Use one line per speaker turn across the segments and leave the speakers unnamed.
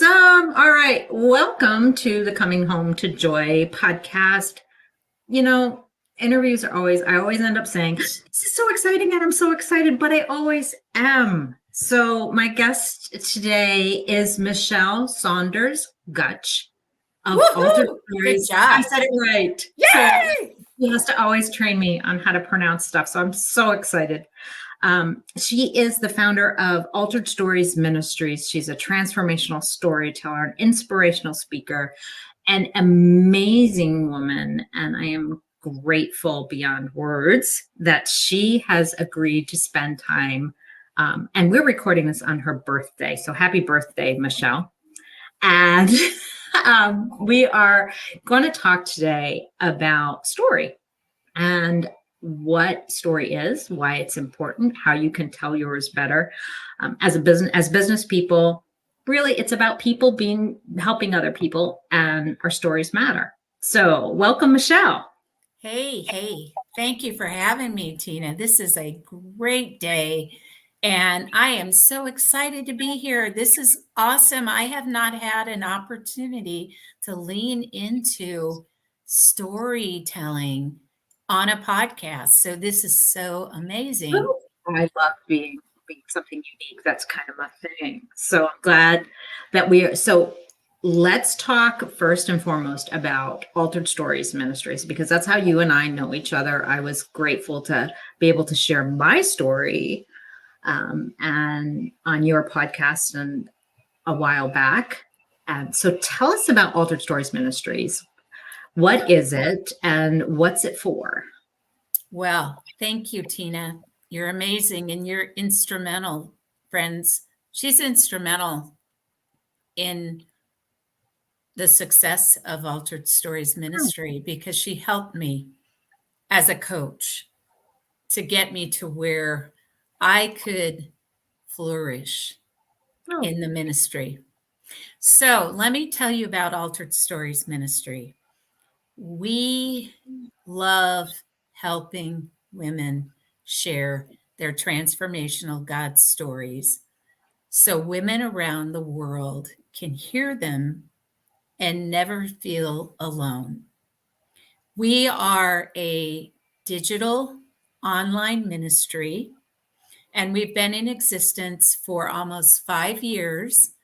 Awesome. All right. Welcome to the Coming Home to Joy podcast. You know, interviews are I always end up saying, this is so exciting and I'm so excited, but I always am. So my guest today is Mischelle Saunders-Gottsch of Altered
Woohoo! Good
Stories. I
job.
said it right.
Yay!
He has to always train me on how to pronounce stuff. So I'm so excited. She is the founder of Altered Stories Ministries. She's a transformational storyteller, an inspirational speaker, an amazing woman. And I am grateful beyond words that she has agreed to spend time. And we're recording this on her birthday. So happy birthday, Mischelle. And we are going to talk today about story and what story is, why it's important, how you can tell yours better. As business people, really, it's about people helping other people, and our stories matter. So, welcome, Mischelle.
Hey. Thank you for having me, Tina. This is a great day, and I am so excited to be here. This is awesome. I have not had an opportunity to lean into storytelling on a podcast. So this is so amazing.
I love being something unique. That's kind of my thing. So I'm glad that we are. So let's talk first and foremost about Altered Stories Ministries, because that's how you and I know each other. I was grateful to be able to share my story and on your podcast and a while back. And so tell us about Altered Stories Ministries. What is it and what's it for?
Well, thank you, Tina. You're amazing and you're instrumental, friends. She's instrumental in the success of Altered Stories Ministry because she helped me as a coach to get me to where I could flourish in the ministry. So let me tell you about Altered Stories Ministry. We love helping women share their transformational God stories so women around the world can hear them and never feel alone. We are a digital online ministry, and we've been in existence for almost 5 years.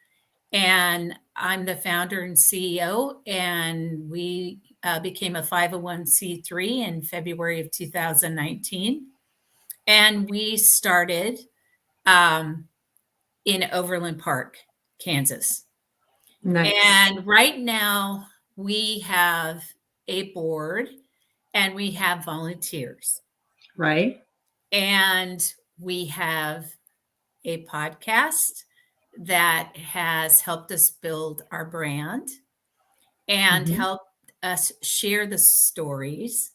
And I'm the founder and CEO, and we became a 501c3 in February of 2019. And we started in Overland Park, Kansas.
Nice.
And right now we have a board and we have volunteers.
Right.
And we have a podcast that has helped us build our brand and helped us share the stories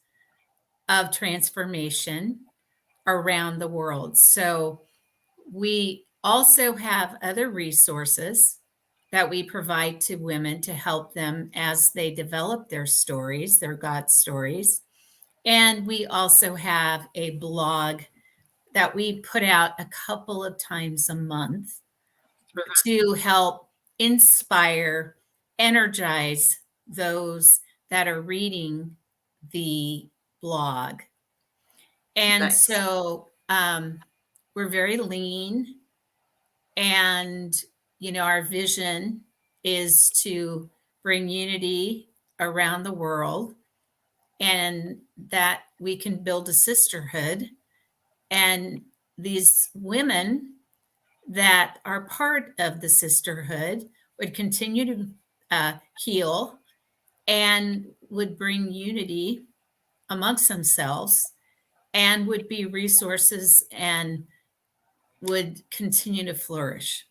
of transformation around the world. So we also have other resources that we provide to women to help them as they develop their stories, their God stories. And we also have a blog that we put out a couple of times a month to help inspire, energize those that are reading the blog. And
Nice.
so we're very lean. And, our vision is to bring unity around the world and that we can build a sisterhood. And these women that are part of the sisterhood would continue to heal and would bring unity amongst themselves and would be resources and would continue to flourish.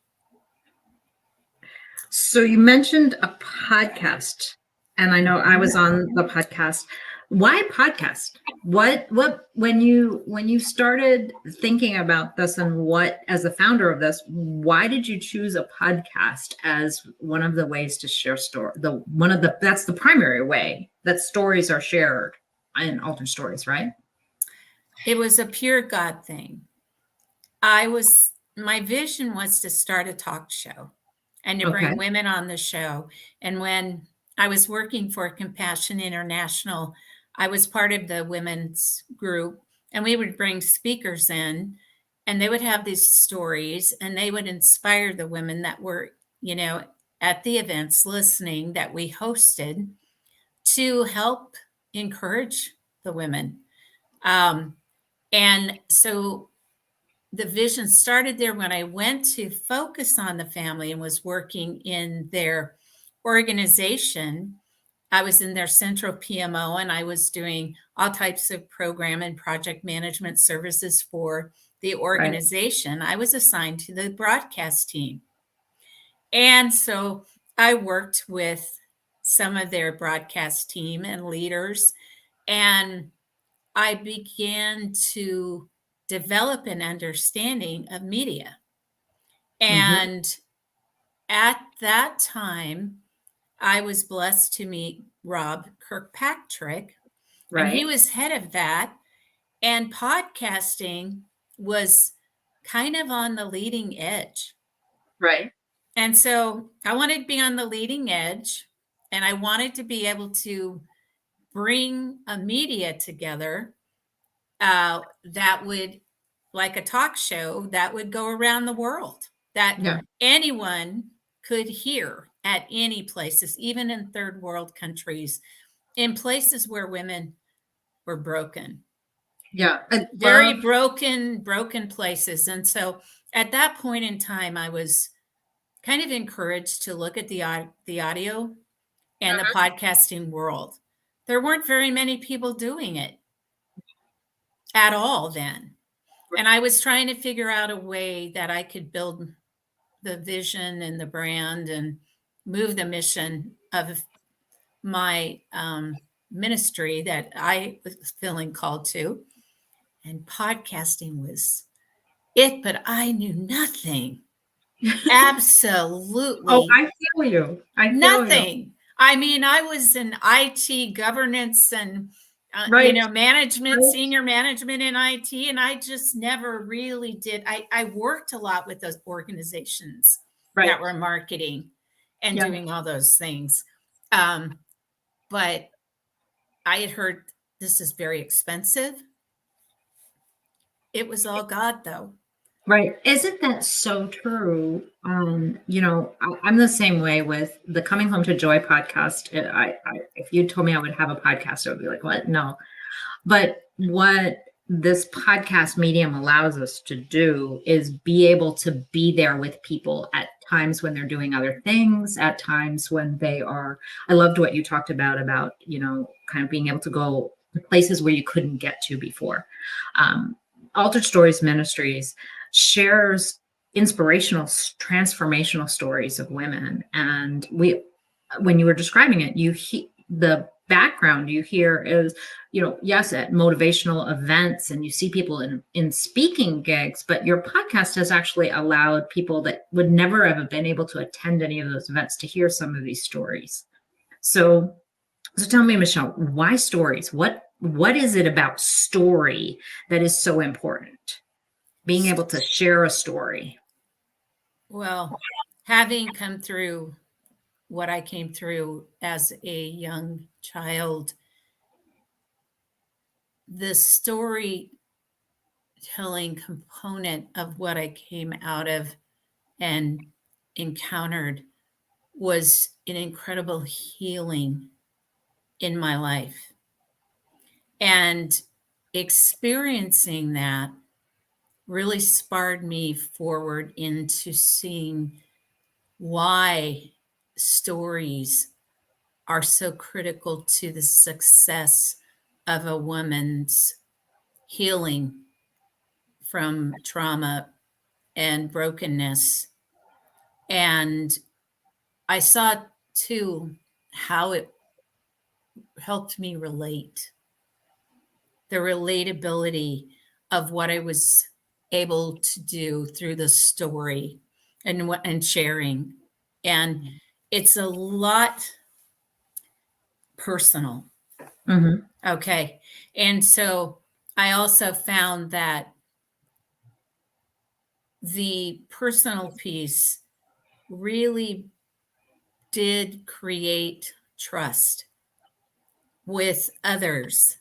So you mentioned a podcast, and I know I was on the podcast. Why podcast? What when you started thinking about this and what as the founder of this, why did you choose a podcast as one of the ways to share story? That's the primary way that stories are shared in Altered Stories, right?
It was a pure God thing. My vision was to start a talk show. and to
Okay.
bring women on the show. And when I was working for Compassion International, I was part of the women's group, and we would bring speakers in, and they would have these stories, and they would inspire the women that were, at the events listening that we hosted, to help encourage the women. And so the vision started there when I went to focus on the family and was working in their organization. I was in their central PMO, and I was doing all types of program and project management services for the organization. I was assigned to the broadcast team. And so I worked with some of their broadcast team and leaders, and I began to develop an understanding of media. And at that time, I was blessed to meet Rob Kirkpatrick, and he was head of that. And podcasting was kind of on the leading edge.
Right.
And so I wanted to be on the leading edge, and I wanted to be able to bring a media together that would, like a talk show, that would go around the world, that anyone could hear at any places, even in third world countries, in places where women were broken.
Yeah.
Very broken places. And so at that point in time, I was kind of encouraged to look at the audio and the podcasting world. There weren't very many people doing it at all then. And I was trying to figure out a way that I could build the vision and the brand and move the mission of my ministry that I was feeling called to. And podcasting was it, but I knew nothing. Absolutely.
Oh, I feel you.
Nothing. I mean, I was in IT governance and management, senior management in IT, and I just never really did. I worked a lot with those organizations that were marketing and doing all those things. But I had heard this is very expensive. It was all God, though.
Right. Isn't that so true? I'm the same way with the Coming Home to Joy podcast. If you told me I would have a podcast, I would be like, what? No. But what this podcast medium allows us to do is be able to be there with people at times when they're doing other things, at times when they are. I loved what you talked about, kind of being able to go to places where you couldn't get to before. Altered Stories Ministries shares inspirational, transformational stories of women. And when you were describing it, the background you hear is, yes, at motivational events, and you see people in speaking gigs, but your podcast has actually allowed people that would never have been able to attend any of those events to hear some of these stories. So tell me, Mischelle, why stories? What is it about story that is so important? Being able to share a story.
Well, having come through what I came through as a young child, the storytelling component of what I came out of and encountered was an incredible healing in my life. And experiencing that really spurred me forward into seeing why stories are so critical to the success of a woman's healing from trauma and brokenness. And I saw too how it helped me relate, the relatability of what I was able to do through the story and sharing. And it's a lot personal. Okay. And so I also found that the personal piece really did create trust with others.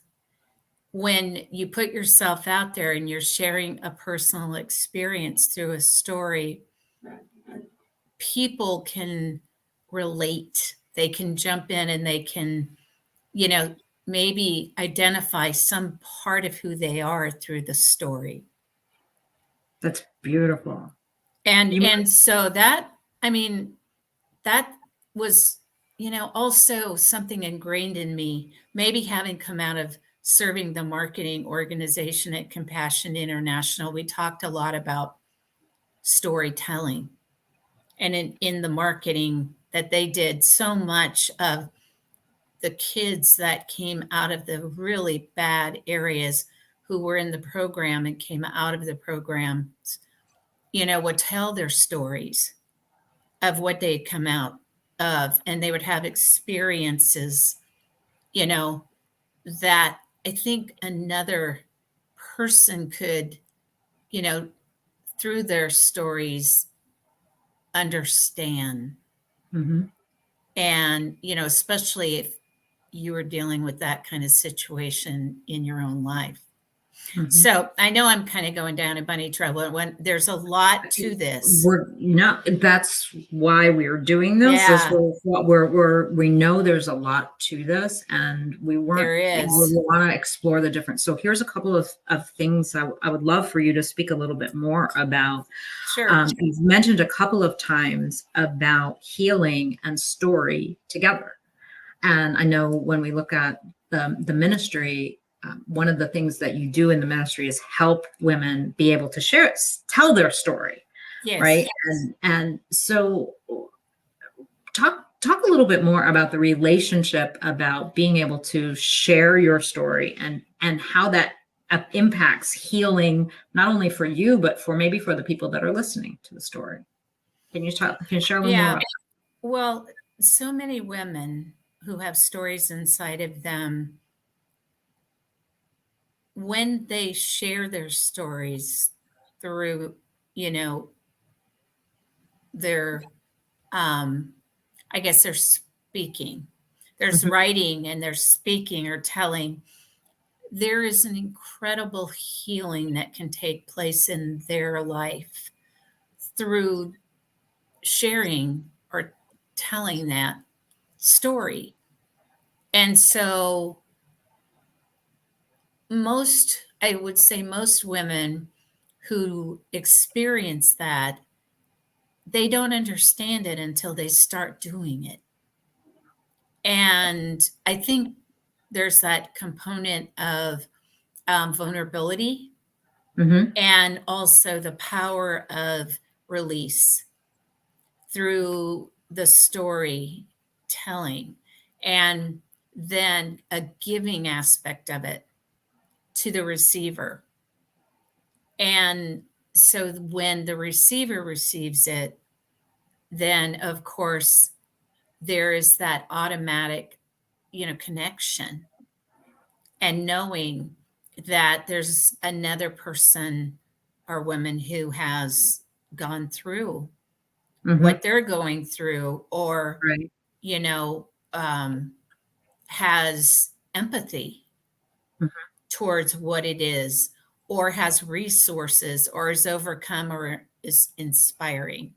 When you put yourself out there and you're sharing a personal experience through a story, people can relate. They can jump in and they can, maybe identify some part of who they are through the story.
That's beautiful.
And so that, I mean, that was, also something ingrained in me, maybe having come out of serving the marketing organization at Compassion International. We talked a lot about storytelling, and in the marketing that they did, so much of the kids that came out of the really bad areas who were in the program and came out of the programs, would tell their stories of what they had come out of, and they would have experiences, that I think another person could, through their stories, understand.
Mm-hmm.
And, especially if you were dealing with that kind of situation in your own life. Mm-hmm. So I know I'm kind of going down a bunny trail when there's a lot to this.
That's why we're doing this.
Yeah.
We know there's a lot to this, and we want to explore the different. So here's a couple of things I would love for you to speak a little bit more about.
Sure.
You've mentioned a couple of times about healing and story together. And I know when we look at the ministry, one of the things that you do in the ministry is help women be able to tell their story.
Yes.
Right. And so talk a little bit more about the relationship about being able to share your story and how that impacts healing, not only for you, but for the people that are listening to the story. Can you share a little more?
Well, so many women who have stories inside of them, when they share their stories through, their, I guess they're speaking, there's mm-hmm. writing and they're speaking or telling, there is an incredible healing that can take place in their life through sharing or telling that story. And so I would say most women who experience that, they don't understand it until they start doing it. And I think there's that component of vulnerability, mm-hmm. and also the power of release through the story telling, and then a giving aspect of it to the receiver. And so when the receiver receives it, then of course there is that automatic, connection, and knowing that there's another person or woman who has gone through mm-hmm. what they're going through, or, right. Has empathy mm-hmm. towards what it is, or has resources, or is overcome, or is inspiring.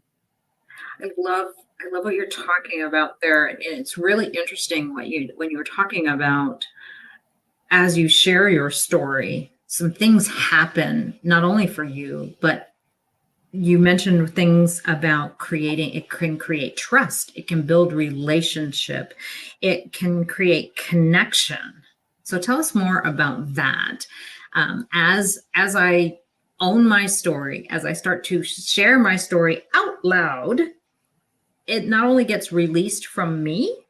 I love what you're talking about there. And it's really interesting when you were talking about, as you share your story, some things happen, not only for you, but you mentioned things about it can create trust. It can build relationship. It can create connection. So tell us more about that. As I own my story, as I start to share my story out loud, it not only gets released from me,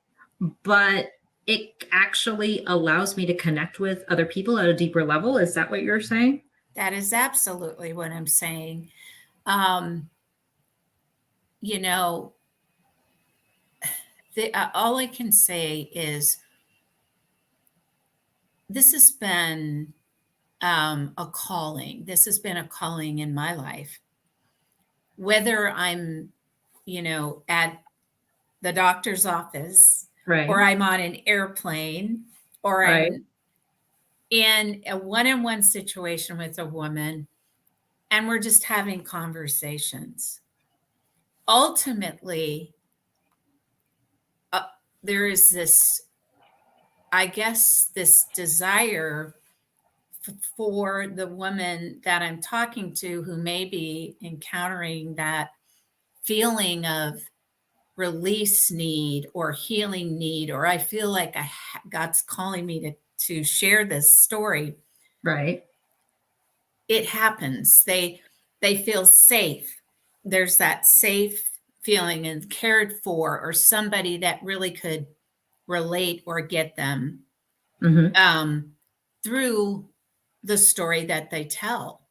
but it actually allows me to connect with other people at a deeper level. Is that what you're saying?
That is absolutely what I'm saying. All I can say is this has been a calling. This has been a calling in my life. Whether I'm at the doctor's office,
Right.
or I'm on an airplane, or
Right.
I'm in a one-on-one situation with a woman, and we're just having conversations. Ultimately, there is this, I guess, this desire for the woman that I'm talking to who may be encountering that feeling of release need or healing need, or I feel like God's calling me to share this story.
Right.
It happens. They feel safe. There's that safe feeling and cared for, or somebody that really could relate or get them through the story that they tell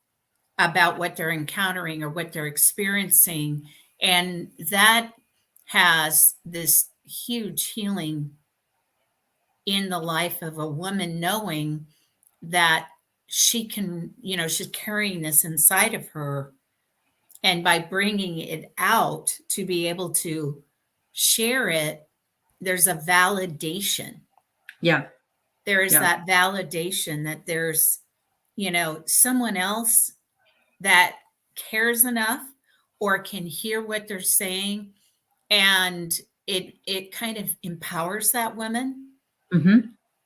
about what they're encountering or what they're experiencing. And that has this huge healing in the life of a woman, knowing that she can, she's carrying this inside of her. And by bringing it out to be able to share it, there's a validation.
Yeah.
There is that validation that there's, someone else that cares enough or can hear what they're saying, and it kind of empowers that woman.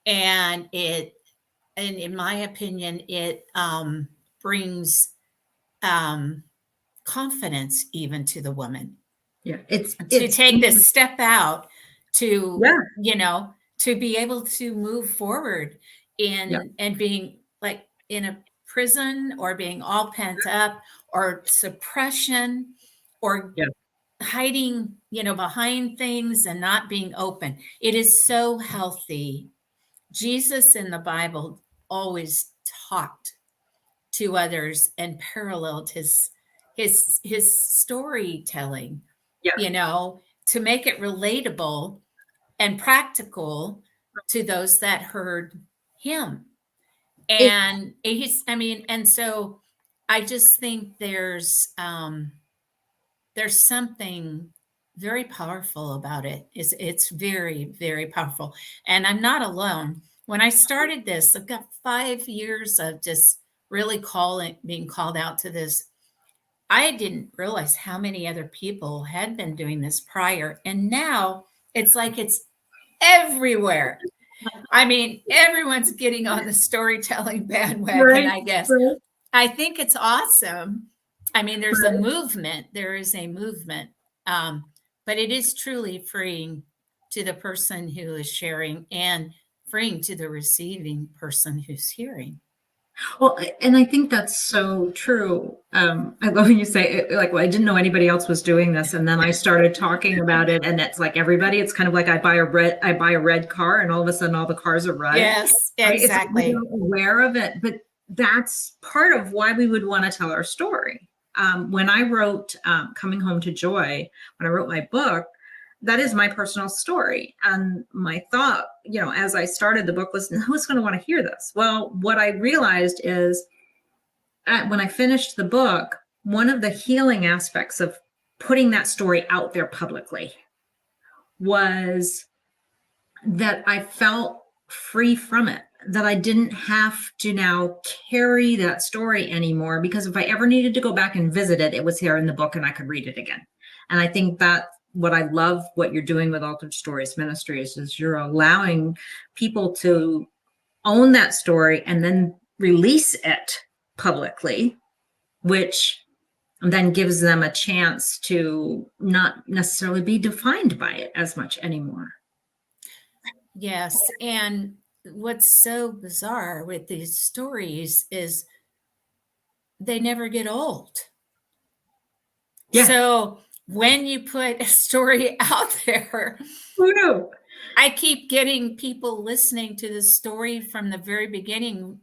And in my opinion, it brings confidence even to the woman.
Yeah.
To take this step out to, to be able to move forward and being like in a prison, or being all pent up, or suppression, or hiding, behind things and not being open. It is so healthy. Jesus in the Bible always talked to others and paralleled his storytelling, to make it relatable and practical to those that heard him. And and so I just think there's something very powerful about it. It's very, very powerful. And I'm not alone. When I started this, I've got 5 years of just really being called out to this. I didn't realize how many other people had been doing this prior. And now it's like it's everywhere. Everyone's getting on the storytelling bandwagon, I guess. Right. I think it's awesome. There's a movement. There is a movement. But it is truly freeing to the person who is sharing, and freeing to the receiving person who's hearing.
Well, and I think that's so true. I love when you say like, well, I didn't know anybody else was doing this. And then I started talking about it, and it's like everybody, it's kind of like I buy a red car, and all of a sudden all the cars are red.
Yes, exactly.
It's like we're aware of it, but that's part of why we would want to tell our story. When I wrote Coming Home to Joy, when I wrote my book, that is my personal story. And my thought, as I started the book, was, who's going to want to hear this? Well, what I realized is when I finished the book, one of the healing aspects of putting that story out there publicly was that I felt free from it, that I didn't have to now carry that story anymore, because if I ever needed to go back and visit it, it was here in the book and I could read it again. And I think that what I love what you're doing with Altered Stories Ministries is you're allowing people to own that story and then release it publicly, which then gives them a chance to not necessarily be defined by it as much anymore.
Yes. And what's so bizarre with these stories is they never get old. Yeah. So when you put a story out there,
who knew?
I keep getting people listening to the story from the very beginning.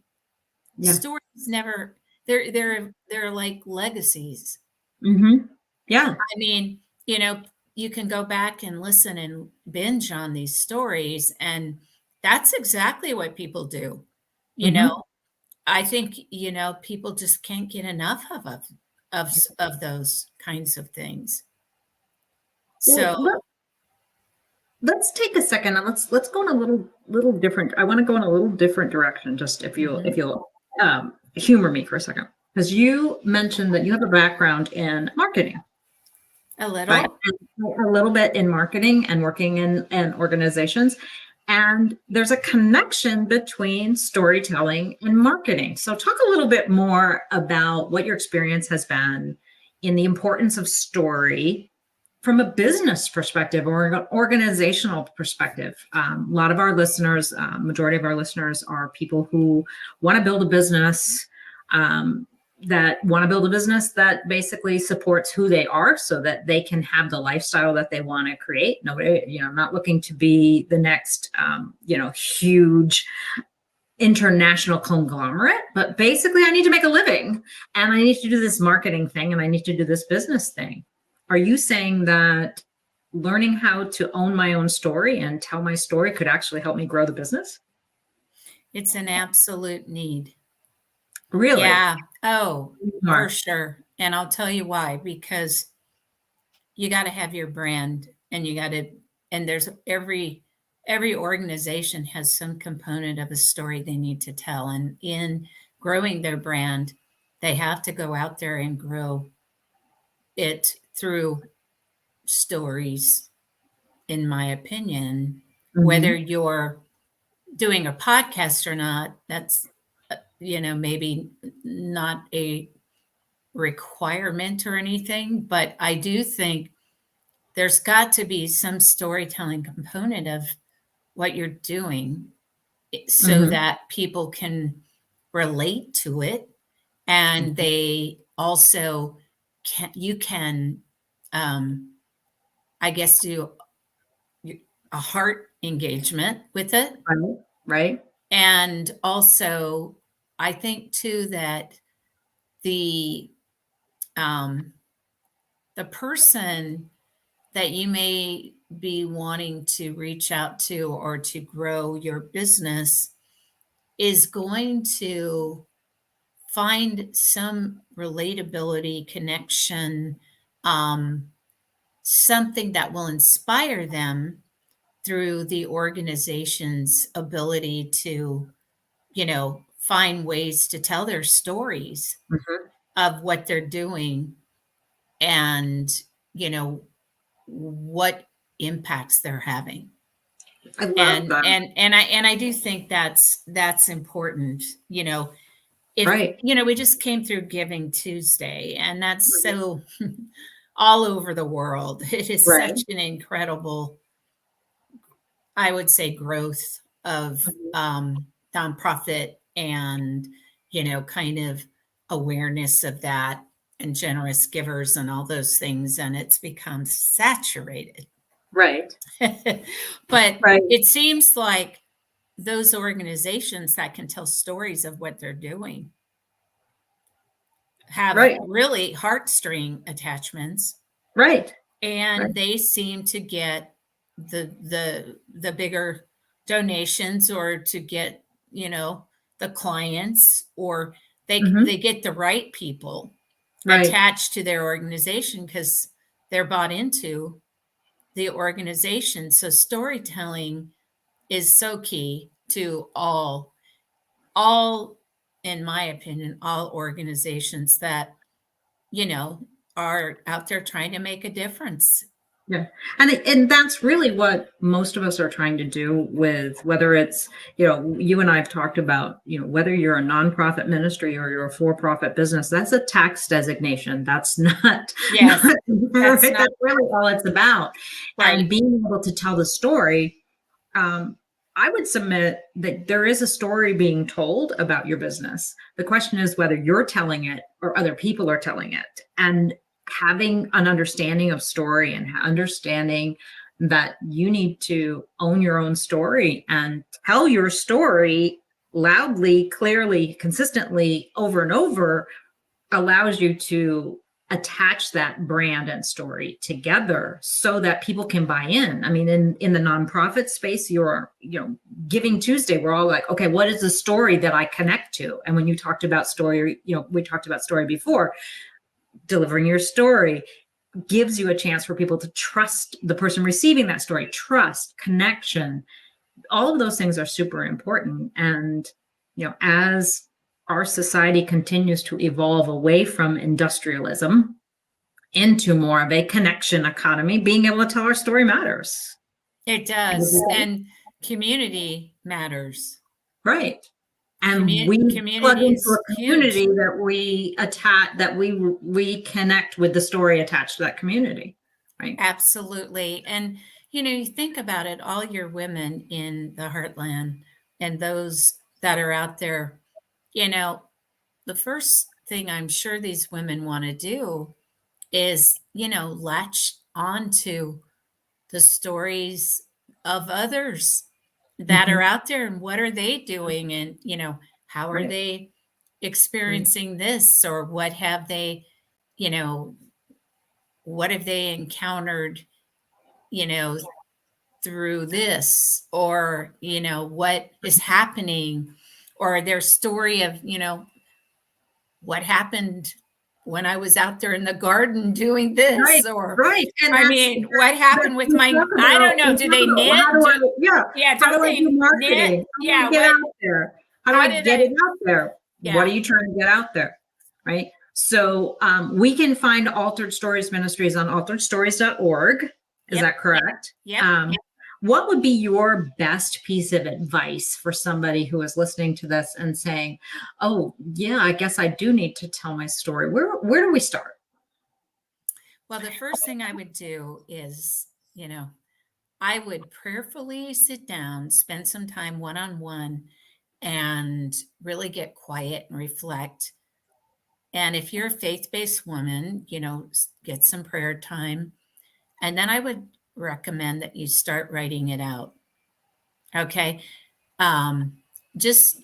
Yeah. Stories never, they're like legacies.
Yeah.
You can go back and listen and binge on these stories, and that's exactly what people do. I think, people just can't get enough of those kinds of things. So
let's take a second and let's go in a little different. I want to go in a little different direction. Just if you'll humor me for a second, because you mentioned that you have a background in marketing.
a little.
Right. A little bit in marketing and working in organizations. And there's a connection between storytelling and marketing. So talk a little bit more about what your experience has been in the importance of story from a business perspective or an organizational perspective. A lot of our listeners, majority of our listeners are people who want to build a business, that basically supports who they are so that they can have the lifestyle that they want to create. Nobody, I'm not looking to be the next, huge international conglomerate, but basically I need to make a living and I need to do this marketing thing and I need to do this business thing. Are you saying that learning how to own my own story and tell my story could actually help me grow the business?
It's an absolute need.
Really?
Yeah. Oh, for sure. And I'll tell you why, because you got to have your brand and there's every organization has some component of a story they need to tell. And in growing their brand, they have to go out there and grow it through stories, in my opinion. Mm-hmm. Whether you're doing a podcast or not, that's, maybe not a requirement or anything, but I do think there's got to be some storytelling component of what you're doing so that people can relate to it. And they also can, I guess, do a heart engagement with it.
Right.
And also, I think too that the person that you may be wanting to reach out to or to grow your business is going to find some relatability, connection, something that will inspire them through the organization's ability to, find ways to tell their stories of what they're doing and, what impacts they're having.
I love that.
And I do think that's important.
Right.
We just came through Giving Tuesday, and that's so all over the world. It is such an incredible, I would say, growth of nonprofit and, kind of awareness of that and generous givers and all those things. And it's become saturated.
Right.
But it seems like those organizations that can tell stories of what they're doing have really heartstring attachments.
Right.
And they seem to get the bigger donations or to get, the clients, or they get the right people attached to their organization because they're bought into the organization. So storytelling is so key to all, in my opinion, all organizations that, are out there trying to make a difference.
Yeah. And that's really what most of us are trying to do with, whether it's, you and I have talked about, whether you're a nonprofit ministry or you're a for-profit business, that's a tax designation. That's not, that's really all it's about. Right. And being able to tell the story, I would submit that there is a story being told about your business. The question is whether you're telling it or other people are telling it. And having an understanding of story and understanding that you need to own your own story and tell your story loudly, clearly, consistently over and over allows you to attach that brand and story together so that people can buy in. I mean, in the nonprofit space, Giving Tuesday, we're all like, okay, what is the story that I connect to? And when you talked about story, we talked about story before, delivering your story, gives you a chance for people to trust the person receiving that story, trust, connection. All of those things are super important. And, as our society continues to evolve away from industrialism into more of a connection economy, being able to tell our story matters.
It does. And community matters.
Right. And we plug
community
into
is
a community
huge.
that we connect with the story attached to that community. Right.
Absolutely. And, you think about it, all your women in the heartland and those that are out there, the first thing I'm sure these women want to do is, latch onto the stories of others that are out there and what are they doing, and how are they experiencing this, or what have they encountered through this, or what is happening, or their story of what happened when I was out there in the garden doing this, or
And
what happened with my, I don't know, do they knit?
How do I do marketing?
Yeah,
get out there? How do I get it out there?
Yeah.
What are you trying to get out there? Right. So we can find Altered Stories Ministries on alteredstories.org. Is that correct?
Yeah.
What would be your best piece of advice for somebody who is listening to this and saying, oh, yeah, I guess I do need to tell my story? Where do we start?
Well, the first thing I would do is, I would prayerfully sit down, spend some time one-on-one, and really get quiet and reflect. And if you're a faith-based woman, get some prayer time. And then I would recommend that you start writing it out. Okay. Just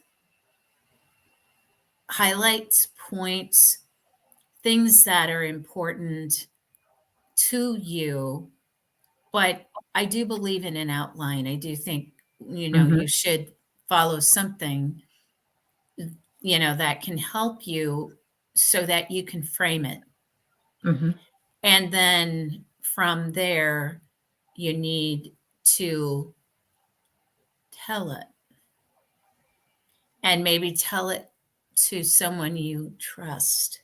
highlights, points, things that are important to you. But I do believe in an outline. I do think, you should follow something, that can help you so that you can frame it. And then from there, you need to tell it, and maybe tell it to someone you trust,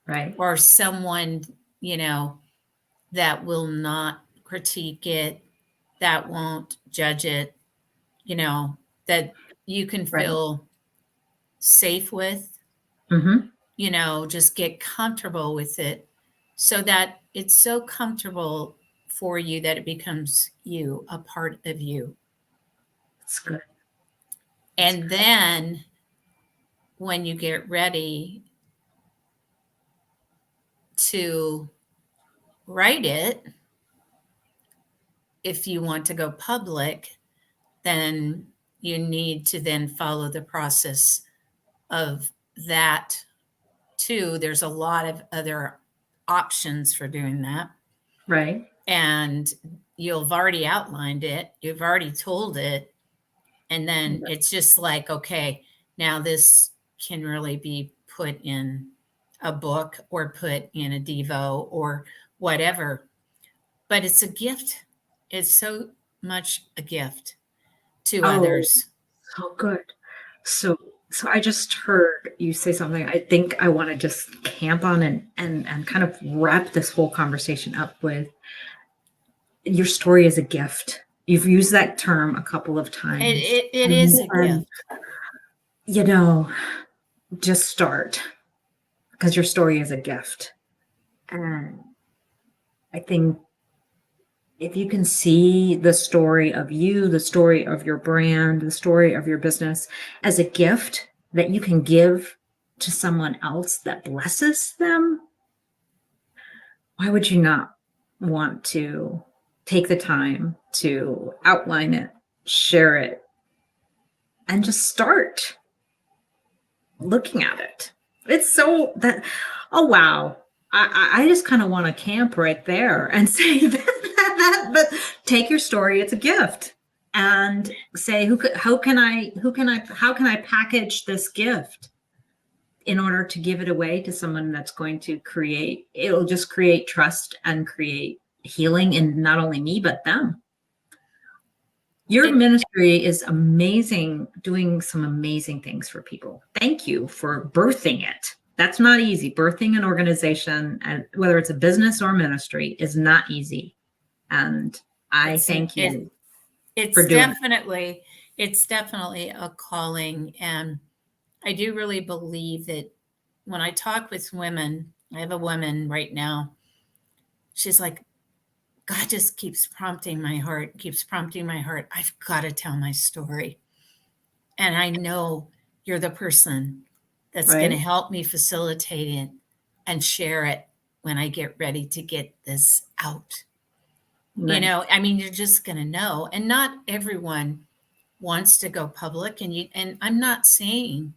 right?
Or someone, that will not critique it, that won't judge it, that you can feel safe with, just get comfortable with it, so that it's so comfortable for you that it becomes you, a part of you.
That's good.
And then when you get ready to write it, if you want to go public, then you need to then follow the process of that too. There's a lot of other options for doing that.
Right.
And you've already outlined it. You've already told it. And then it's just like, okay, now this can really be put in a book or put in a Devo or whatever. But it's a gift. It's so much a gift to others.
So good. So I just heard you say something I think I want to just camp on and kind of wrap this whole conversation up with. Your story is a gift. You've used that term a couple of times.
It is a gift.
Just start, because your story is a gift. And I think if you can see the story of you, the story of your brand, the story of your business as a gift that you can give to someone else that blesses them, why would you not want to take the time to outline it, share it, and just start looking at it? It's so that, oh, wow. I just kind of want to camp right there and say that, but take your story. It's a gift, and say, how can I package this gift in order to give it away to someone that's going to it'll just create trust and create healing in not only me, but them. Your ministry is amazing, doing some amazing things for people. Thank you for birthing it. That's not easy. Birthing an organization, and whether it's a business or ministry, is not easy. And I thank you for doing it.
It's definitely a calling. And I do really believe that when I talk with women, I have a woman right now, she's like, God just keeps prompting my heart, keeps prompting my heart. I've got to tell my story. And I know you're the person that's going to help me facilitate it and share it when I get ready to get this out.
Right.
You know, I mean, you're just going to know. And not everyone wants to go public. And I'm not saying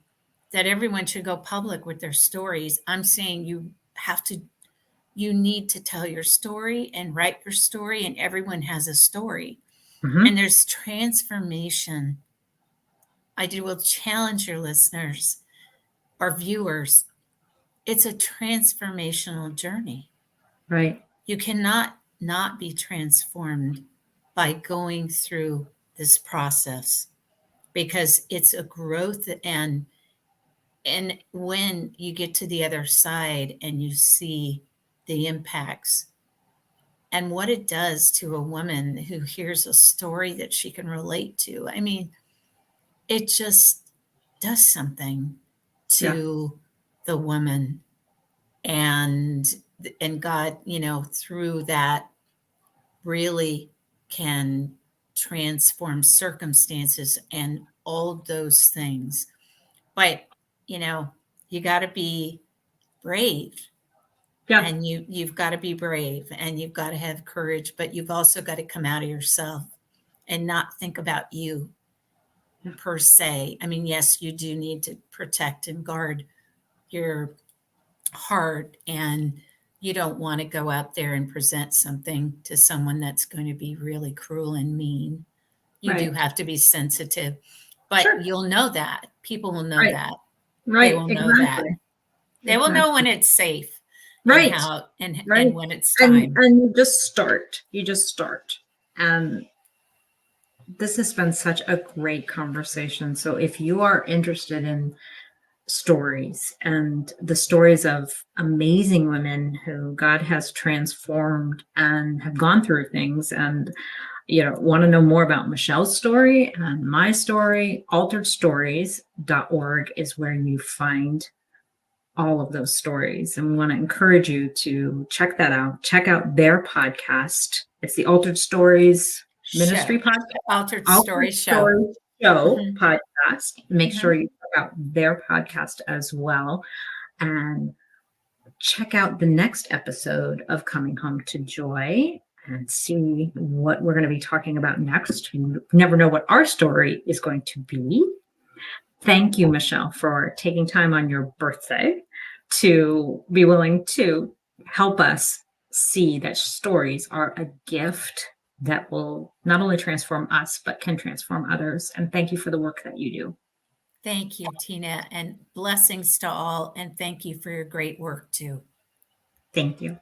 that everyone should go public with their stories. I'm saying you need to tell your story and write your story, and everyone has a story. And there's transformation. will challenge your listeners or viewers. It's a transformational journey.
Right.
You cannot not be transformed by going through this process, because it's a growth. And when you get to the other side and you see the impacts and what it does to a woman who hears a story that she can relate to, I mean, it just does something to the woman. And God, through that, really can transform circumstances and all those things. But you got to be brave.
Yeah.
And you've got to be brave, and you've got to have courage, but you've also got to come out of yourself and not think about you per se. I mean, yes, you do need to protect and guard your heart, and you don't want to go out there and present something to someone that's going to be really cruel and mean. You do have to be sensitive, but you'll know that. People will know that.
Right.
They will know that. They will know when it's safe.
Right.
And when it's
time. And you just start. And this has been such a great conversation. So if you are interested in stories and the stories of amazing women who God has transformed and have gone through things, and want to know more about Mischelle's story and my story, alteredstories.org is where you find all of those stories. And we want to encourage you to check that out. Check out their podcast. It's the Altered Stories Ministry Podcast.
Altered Stories Show
podcast. Make sure you check out their podcast as well. And check out the next episode of Coming Home to Joy and see what we're going to be talking about next. You never know what our story is going to be. Thank you, Mischelle, for taking time on your birthday to be willing to help us see that stories are a gift that will not only transform us, but can transform others. And thank you for the work that you do.
Thank you, Tina, and blessings to all. And thank you for your great work too.
Thank you.